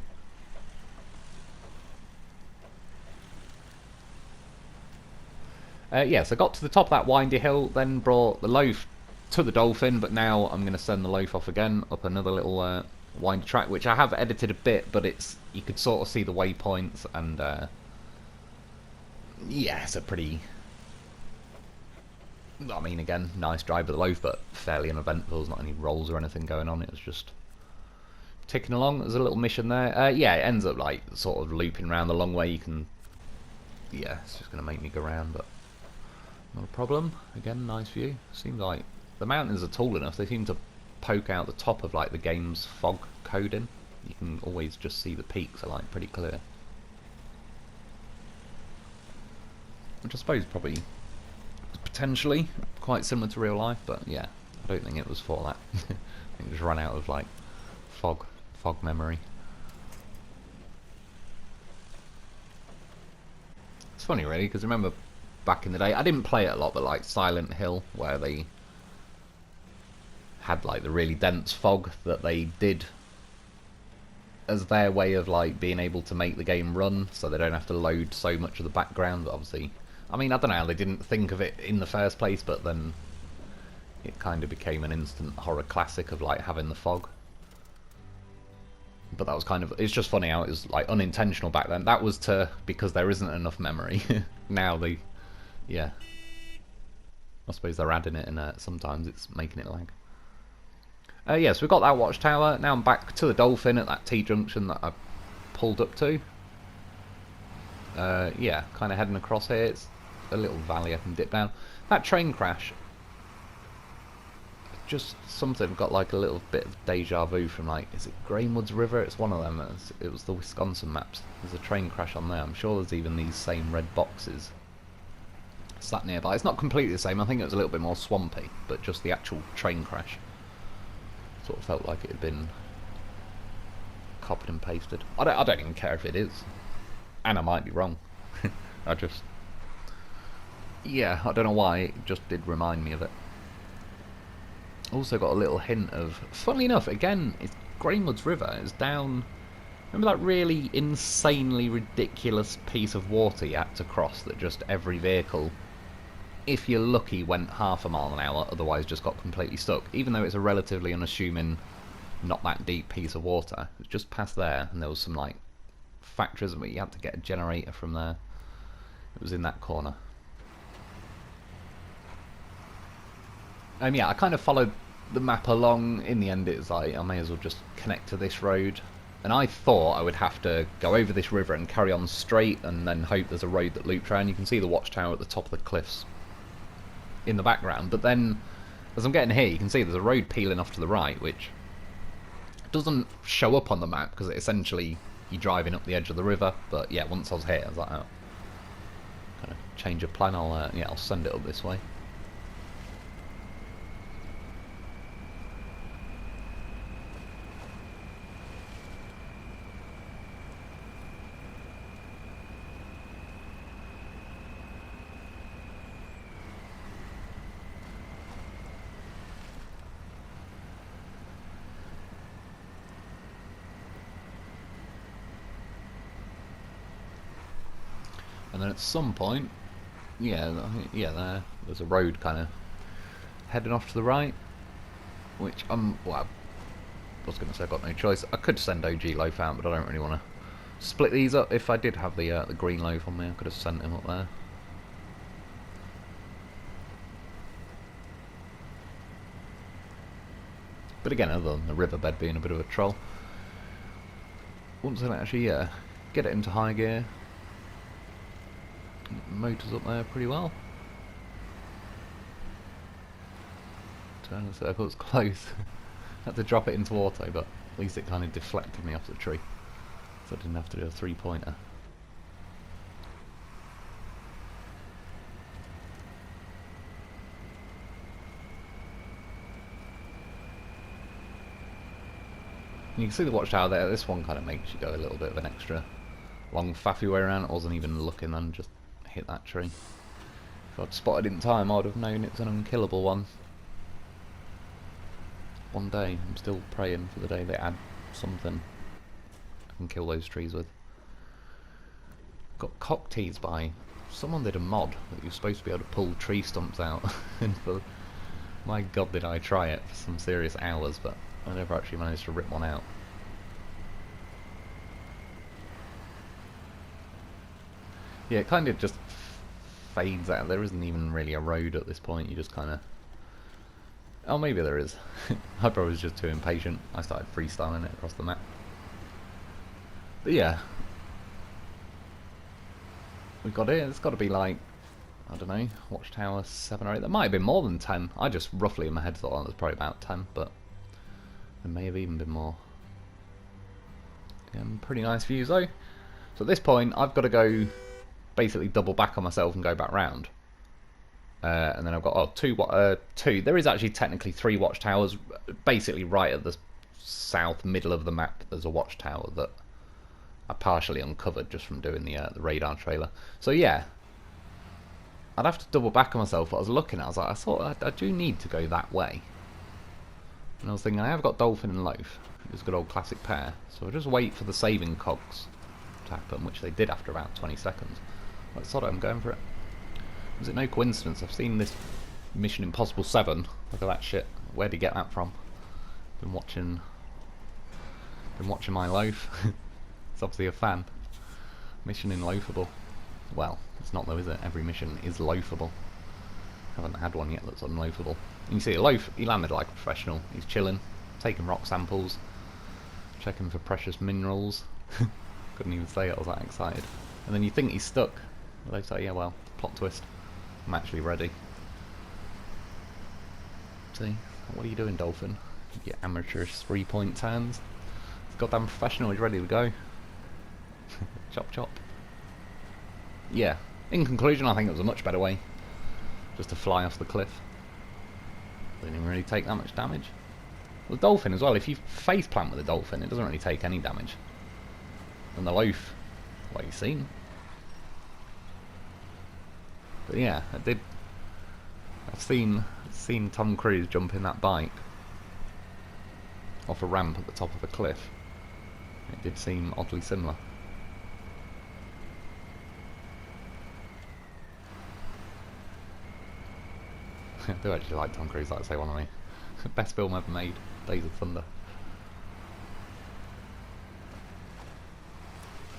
Yeah, so got to the top of that windy hill, then brought the Lo4f to the Dolphin, but now I'm going to send the Lo4f again up another little windy track, which I have edited a bit, but you could sort of see the waypoints, and yeah, it's a pretty, I mean, again, nice drive with the Lo4f, but fairly uneventful. There's not any rolls or anything going on. It was just ticking along. There's a little mission there. Yeah, it ends up like sort of looping around the long way. You can, yeah, it's just going to make me go around, but not a problem. Again, nice view. Seems like the mountains are tall enough. They seem to poke out the top of like the game's fog coding. You can always just see the peaks are like pretty clear, which I suppose probably potentially quite similar to real life, but yeah, I don't think it was for that. I think it just ran out of like fog memory. It's funny really, because remember back in the day, I didn't play it a lot, but like Silent Hill, where they had like the really dense fog that they did as their way of like being able to make the game run, so they don't have to load so much of the background. But obviously, I mean, I don't know how they didn't think of it in the first place, but then it kind of became an instant horror classic of like having the fog. But that was kind of, it's just funny how it was like unintentional back then. That was because there isn't enough memory. Now they, yeah, I suppose they're adding it, and sometimes it's making it lag. Yeah, so we've got that watchtower. Now I'm back to the Dolphin at that T-junction that I pulled up to. Yeah, kind of heading across here. It's a little valley I can dip down. That train crash, just something, got like a little bit of deja vu from like, is it Greenwoods River? It's one of them. It was the Wisconsin maps. There's a train crash on there. I'm sure there's even these same red boxes sat nearby. It's not completely the same. I think it was a little bit more swampy, but just the actual train crash sort of felt like it had been copied and pasted. I don't even care if it is, and I might be wrong. Yeah, I don't know why, it just did remind me of it. Also got a little hint of, funnily enough, again, it's Greenwoods River. It's down, remember that really insanely ridiculous piece of water you had to cross that just every vehicle, if you're lucky, went half a mile an hour, otherwise just got completely stuck, even though it's a relatively unassuming, not that deep piece of water. It was just past there, and there was some like factories, but you had to get a generator from there. It was in that corner. Yeah, I kind of followed the map along. In the end, it was like, I may as well just connect to this road. And I thought I would have to go over this river and carry on straight, and then hope there's a road that loops around. You can see the watchtower at the top of the cliffs in the background. But then, as I'm getting here, you can see there's a road peeling off to the right, which doesn't show up on the map, because essentially you're driving up the edge of the river. But yeah, once I was here, I was like, oh, kind of change of plan. I'll send it up this way. And then at some point, yeah, there's a road kind of heading off to the right, which well, I was going to say I've got no choice. I could send OG Lo4f out, but I don't really want to split these up. If I did have the green Lo4f on me, I could have sent him up there. But again, other than the riverbed being a bit of a troll, once I actually get it into high gear, motor's up there pretty well. Turn the circle's close. Had to drop it into auto, but at least it kind of deflected me off the tree, so I didn't have to do a three-pointer. You can see the watchtower there. This one kind of makes you go a little bit of an extra long faffy way around. I wasn't even looking then, just hit that tree. If I'd spotted it in time, I would have known it's an unkillable one. One day, I'm still praying for the day they add something I can kill those trees with. Got cock teased by someone. Did a mod that you're supposed to be able to pull tree stumps out and My god, did I try it for some serious hours, but I never actually managed to rip one out. Yeah, it kind of just fades out. There isn't even really a road at this point. You just kind of... Oh, maybe there is. I probably was just too impatient. I started freestyling it across the map. But yeah. We got it. It's got to be like, I don't know, Watchtower 7 or 8. There might have been more than 10. I just roughly in my head thought it was probably about 10, but there may have even been more. Pretty nice views though. So at this point, I've got to go basically double back on myself and go back round. And then I've got two. There is actually technically 3 watchtowers. Basically, right at the south middle of the map, there's a watchtower that I partially uncovered just from doing the radar trailer. So yeah, I'd have to double back on myself. What I was looking at, I thought I do need to go that way. And I was thinking, I have got Dolphin and Lo4f. It's a good old classic pair. So I'll just wait for the saving cogs to happen, which they did after about 20 seconds. Let's sort it, I'm going for it. Is it no coincidence? I've seen this Mission Impossible 7. Look at that shit. Where did he get that from? Been watching my Lo4f. It's obviously a fan. Mission in Lo4able. Well, it's not though, is it? Every mission is Lo4able. Haven't had one yet that's unloafable. You can see Lo4f, he landed like a professional. He's chilling, taking rock samples, checking for precious minerals. Couldn't even say it, I was that excited. And then you think he's stuck. They say, yeah, well, plot twist. I'm actually ready. See, what are you doing, Dolphin? You amateurish 3-point turns. He's goddamn professional, he's ready to go. Chop chop. Yeah, in conclusion, I think it was a much better way just to fly off the cliff. Didn't even really take that much damage. The Dolphin as well, if you face plant with the Dolphin, it doesn't really take any damage. And the Lo4f, what you've seen. But yeah, I've seen Tom Cruise jump in that bike off a ramp at the top of a cliff. It did seem oddly similar. I do actually like Tom Cruise, like I say, one of my best film ever made, Days of Thunder.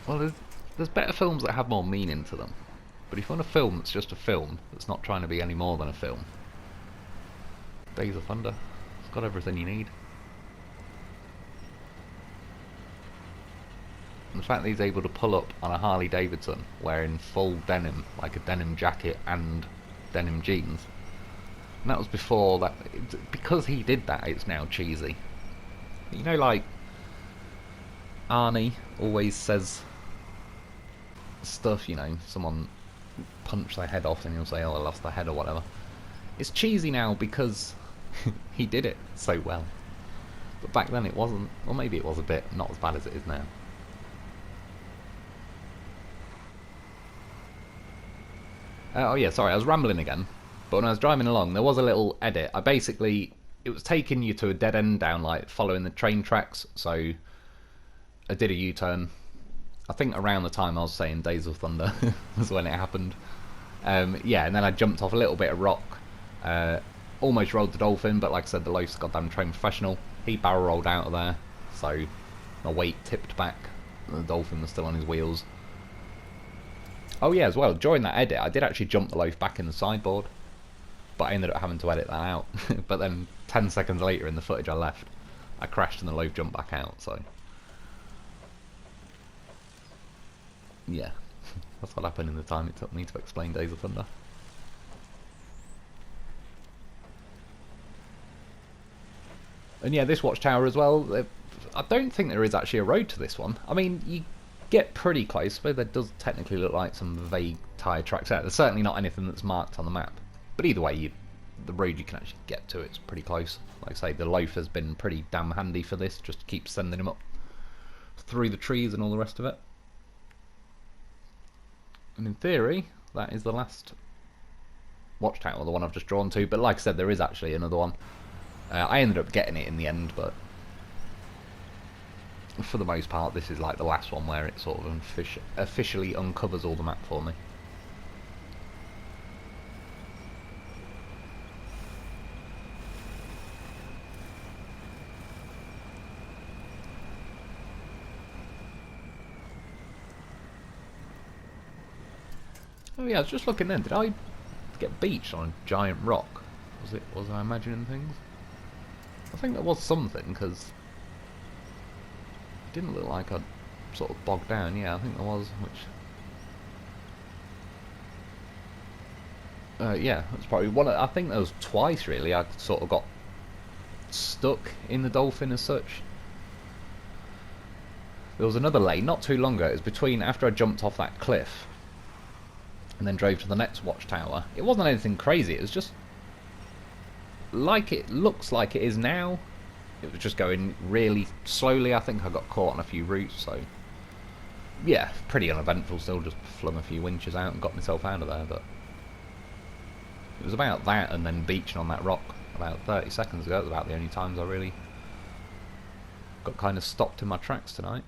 Well, there's better films that have more meaning to them. But if you want a film that's just a film, that's not trying to be any more than a film, Days of Thunder, it's got everything you need. And the fact that he's able to pull up on a Harley Davidson wearing full denim, like a denim jacket and denim jeans, and that was before that, because he did that, it's now cheesy. You know, like, Arnie always says stuff, you know, someone punch their head off and he'll say, oh, I lost the head or whatever. It's cheesy now because he did it so well. But back then it wasn't, or maybe it was a bit, not as bad as it is now. Oh yeah, sorry, I was rambling again. But when I was driving along, there was a little edit. It was taking you to a dead end down, like, following the train tracks, so I did a U-turn. I think around the time I was saying Days of Thunder was when it happened. Yeah, and then I jumped off a little bit of rock. Almost rolled the Dolphin, but like I said, the Lo4f's goddamn trained professional. He barrel rolled out of there, so my weight tipped back. The Dolphin was still on his wheels. Oh yeah, as well, during that edit, I did actually jump the Lo4f back in the sideboard, but I ended up having to edit that out. But then 10 seconds later in the footage I left, I crashed and the Lo4f jumped back out, so... yeah, that's what happened in the time it took me to explain Days of Thunder. And yeah, this watchtower as well, I don't think there is actually a road to this one. I mean, you get pretty close, but there does technically look like some vague tyre tracks out. There's certainly not anything that's marked on the map. But either way, the road you can actually get to, it's pretty close. Like I say, the Lo4f has been pretty damn handy for this, just to keep sending him up through the trees and all the rest of it. And in theory, that is the last watchtower, the one I've just drawn to. But like I said, there is actually another one. I ended up getting it in the end, but for the most part, this is like the last one where it sort of officially uncovers all the map for me. Oh yeah, I was just looking then. Did I get beached on a giant rock? Was I imagining things? I think there was something, because it didn't look like I'd sort of bogged down. Yeah, I think there was, which... yeah, that's probably one. I think there was twice, really, I sort of got stuck in the Dolphin as such. There was another lane not too long ago. It was between, after I jumped off that cliff and then drove to the next watchtower. It wasn't anything crazy, it was just like it looks like it is now. It was just going really slowly. I think I got caught on a few routes, so yeah, pretty uneventful still. Just flung a few winches out and got myself out of there, but it was about that and then beaching on that rock about 30 seconds ago. It was about the only times I really got kind of stopped in my tracks tonight.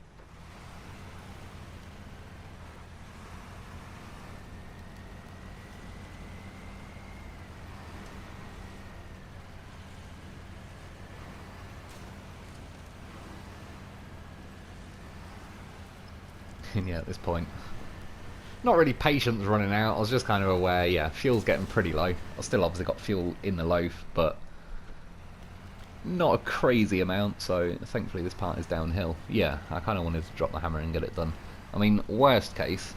Yeah, at this point, not really patience running out. I was just kind of aware, yeah, fuel's getting pretty low. I still obviously got fuel in the loaf, but not a crazy amount, so thankfully this part is downhill. Yeah, I kind of wanted to drop the hammer and get it done. I mean, worst case,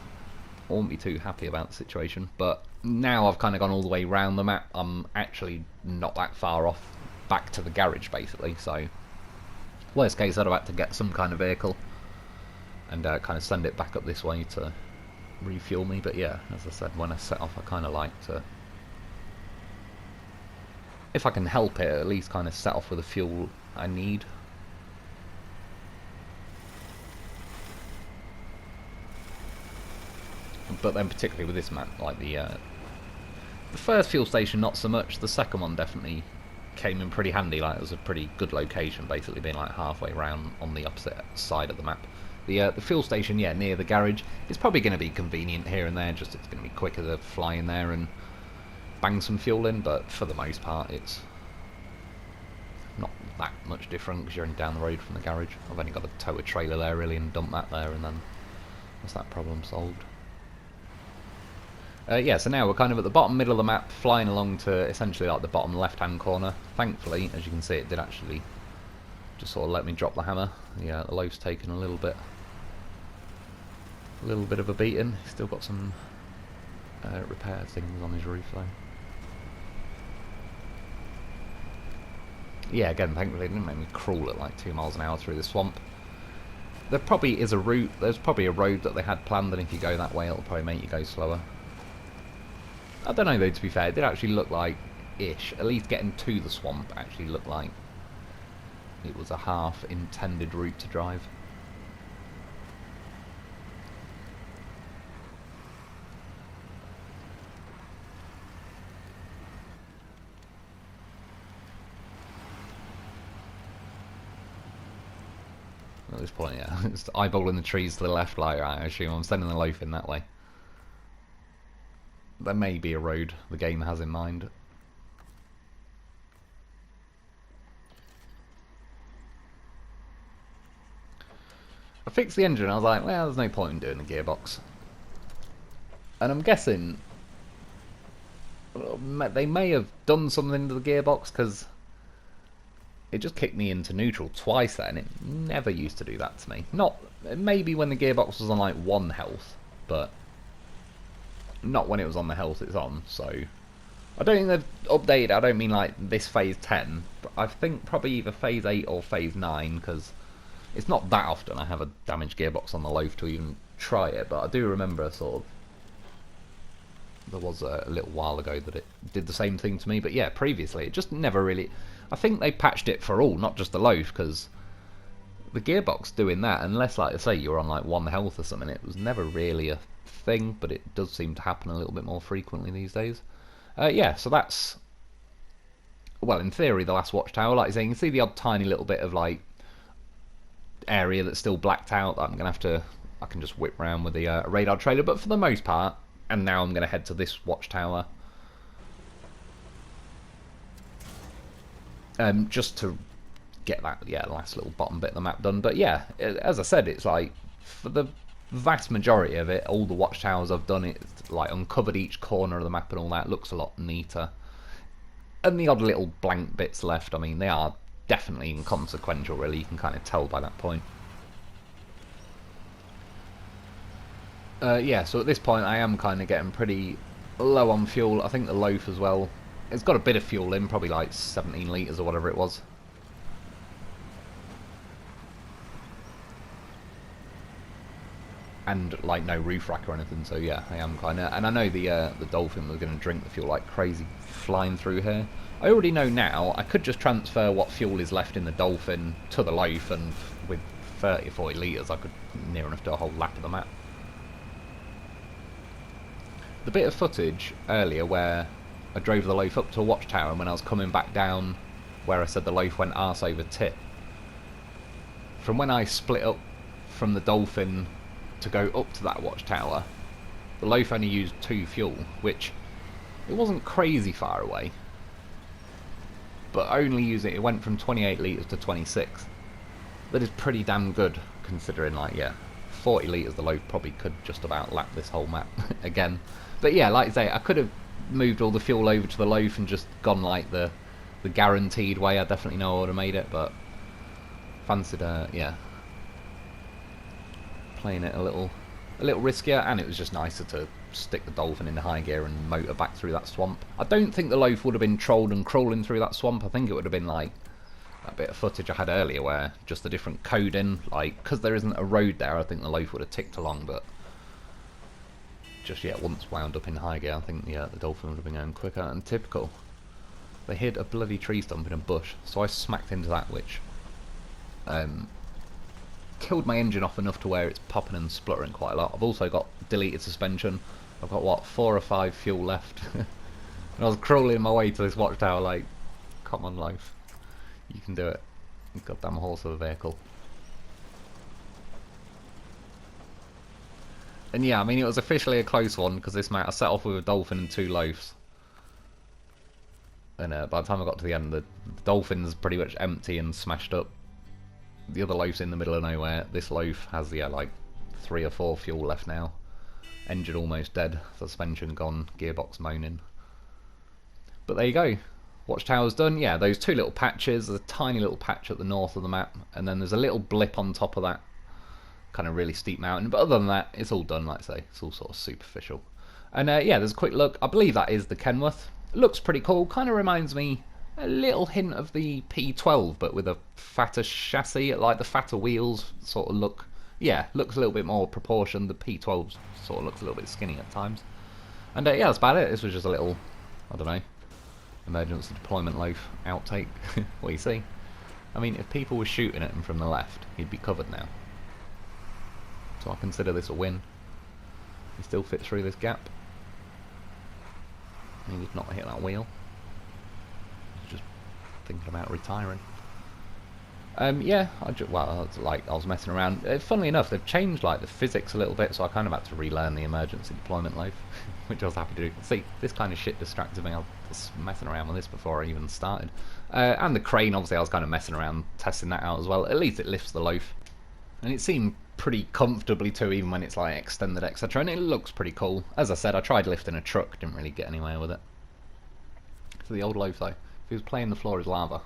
I won't be too happy about the situation, but now I've kind of gone all the way round the map. I'm actually not that far off back to the garage, basically, so worst case I'd have had to get some kind of vehicle and kind of send it back up this way to refuel me. But yeah, as I said, when I set off, I kind of like to, if I can help it, at least kind of set off with the fuel I need. But then particularly with this map, like the first fuel station not so much, the second one definitely came in pretty handy. Like, it was a pretty good location, basically being like halfway around on the opposite side of the map. The fuel station, yeah, near the garage, is probably going to be convenient here and there, just it's going to be quicker to fly in there and bang some fuel in, but for the most part it's not that much different because you're only down the road from the garage. I've only got to tow a trailer there really and dump that there, and then that's that problem solved. Yeah, so now we're kind of at the bottom middle of the map, flying along to essentially like the bottom left hand corner. Thankfully, as you can see, it did actually just sort of let me drop the hammer. Yeah, the loaf's taken a little bit of a beating. Still got some repair things on his roof though. Yeah, again, thankfully it didn't make me crawl at like 2 miles an hour through the swamp. There probably is a route, there's probably a road that they had planned, and if you go that way it'll probably make you go slower. I don't know though, to be fair, it did actually look like-ish, at least getting to the swamp actually looked like it was a half intended route to drive. At this point, yeah, it's eyeballing the trees to the left, like, I assume I'm sending the loaf in that way. There may be a road the game has in mind. I fixed the engine, I was like, well, there's no point in doing the gearbox. And I'm guessing they may have done something to the gearbox, because it just kicked me into neutral twice then. It never used to do that to me. Not, maybe when the gearbox was on like 1 health, but not when it was on the health it's on, so I don't think they've updated. I don't mean like this phase 10, but I think probably either phase 8 or phase 9, because it's not that often I have a damaged gearbox on the loaf to even try it, but I do remember sort of there was a little while ago that it did the same thing to me. But yeah, previously it just never really, I think they patched it for all, not just the loaf, because the gearbox doing that, unless like I say you're on like 1 health or something, it was never really a thing, but it does seem to happen a little bit more frequently these days. Yeah, so that's, well, in theory the last watchtower. Like I say, you can see the odd tiny little bit of like area that's still blacked out that I'm gonna have to, I can just whip around with the radar trailer, but for the most part, and now I'm gonna head to this watchtower just to get that, yeah, last little bottom bit of the map done. But yeah, as I said, it's like for the vast majority of it, all the watchtowers I've done, it's like uncovered each corner of the map and all that. Looks a lot neater. And the odd little blank bits left, I mean, they are definitely inconsequential, really. You can kind of tell by that point. Yeah, so at this point I am kind of getting pretty low on fuel. I think the Lo4f as well, it's got a bit of fuel in, probably like 17 litres or whatever it was. And like no roof rack or anything, so yeah, I am kind of... And I know the Dolphin was going to drink the fuel like crazy flying through here. I already know now, I could just transfer what fuel is left in the Dolphin to the Lo4f, and with 30 or 40 litres I could near enough do a whole lap of the map. The bit of footage earlier where I drove the Lo4f up to a watchtower, and when I was coming back down where I said the Lo4f went arse over tit, from when I split up from the Dolphin to go up to that watchtower, the Lo4f only used 2 fuel, which it wasn't crazy far away, but only using it went from 28 litres to 26. That is pretty damn good, considering, like, yeah, 40 litres the Lo4f probably could just about lap this whole map again. But yeah, like I say, I could have moved all the fuel over to the Lo4f and just gone like the guaranteed way. I definitely know I would have made it, but fancied, yeah, playing it a little riskier, and it was just nicer to stick the Dolphin into high gear and motor back through that swamp. I don't think the Lo4f would have been trolled and crawling through that swamp. I think it would have been like that bit of footage I had earlier where just the different coding, like, because there isn't a road there, I think the Lo4f would have ticked along, but just, yeah, once wound up in high gear, I think, yeah, the Dolphin would have been going quicker. And typical, they hid a bloody tree stump in a bush, so I smacked into that, which killed my engine off enough to where it's popping and spluttering quite a lot. I've also got deleted suspension. I've got, what, 4 or 5 fuel left. And I was crawling my way to this watchtower like, come on, Lo4f, you can do it. You goddamn horse of a vehicle. And yeah, I mean, it was officially a close one, because this map I set off with a Dolphin and 2 Lo4fs. And by the time I got to the end, the Dolphin's pretty much empty and smashed up. The other Lo4f's in the middle of nowhere. This Lo4f has, yeah, like 3 or 4 fuel left now. Engine almost dead, suspension gone, gearbox moaning. But there you go. Watchtower's done. Yeah, those 2 little patches, there's a tiny little patch at the north of the map, and then there's a little blip on top of that kind of really steep mountain, but other than that, it's all done, like I say. It's all sort of superficial. And yeah, there's a quick look. I believe that is the Kenworth. It looks pretty cool. Kind of reminds me a little hint of the P12, but with a fatter chassis, like the fatter wheels sort of look. Yeah, looks a little bit more proportioned. The P12 sort of looks a little bit skinny at times. And yeah, that's about it. This was just a little, I don't know, emergency deployment Lo4f outtake. What do you see? I mean, if people were shooting at him from the left, he'd be covered now. So I consider this a win. He still fits through this gap. He did not hit that wheel. He's just thinking about retiring. Yeah, I was messing around. Funnily enough, they've changed like the physics a little bit, so I kind of had to relearn the emergency deployment Lo4f, which I was happy to do. See, this kind of shit distracted me. I was messing around with this before I even started. And the crane, obviously, I was kind of messing around, testing that out as well. At least it lifts the Lo4f, and it seemed pretty comfortably too, even when it's like extended, etc. And it looks pretty cool. As I said, I tried lifting a truck, didn't really get anywhere with it. So the old Lo4f though, if he was playing the floor as lava,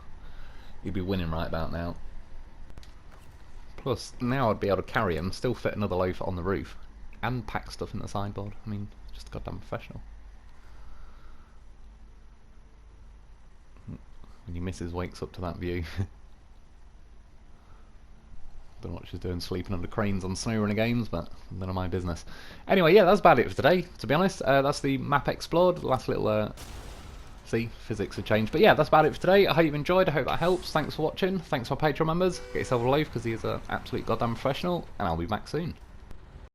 he'd be winning right about now. Plus, now I'd be able to carry him, still fit another Lo4f on the roof, and pack stuff in the sideboard. I mean, just goddamn professional. When your missus wakes up to that view. Don't know what she's doing, sleeping under cranes on SnowRunner games, but none of my business. Anyway, yeah, that's about it for today, to be honest. That's the map explored, the last little... see, physics have changed. But yeah, that's about it for today. I hope you've enjoyed, I hope that helps. Thanks for watching, thanks for Patreon members. Get yourself a Lo4f, because he is an absolute goddamn professional, and I'll be back soon.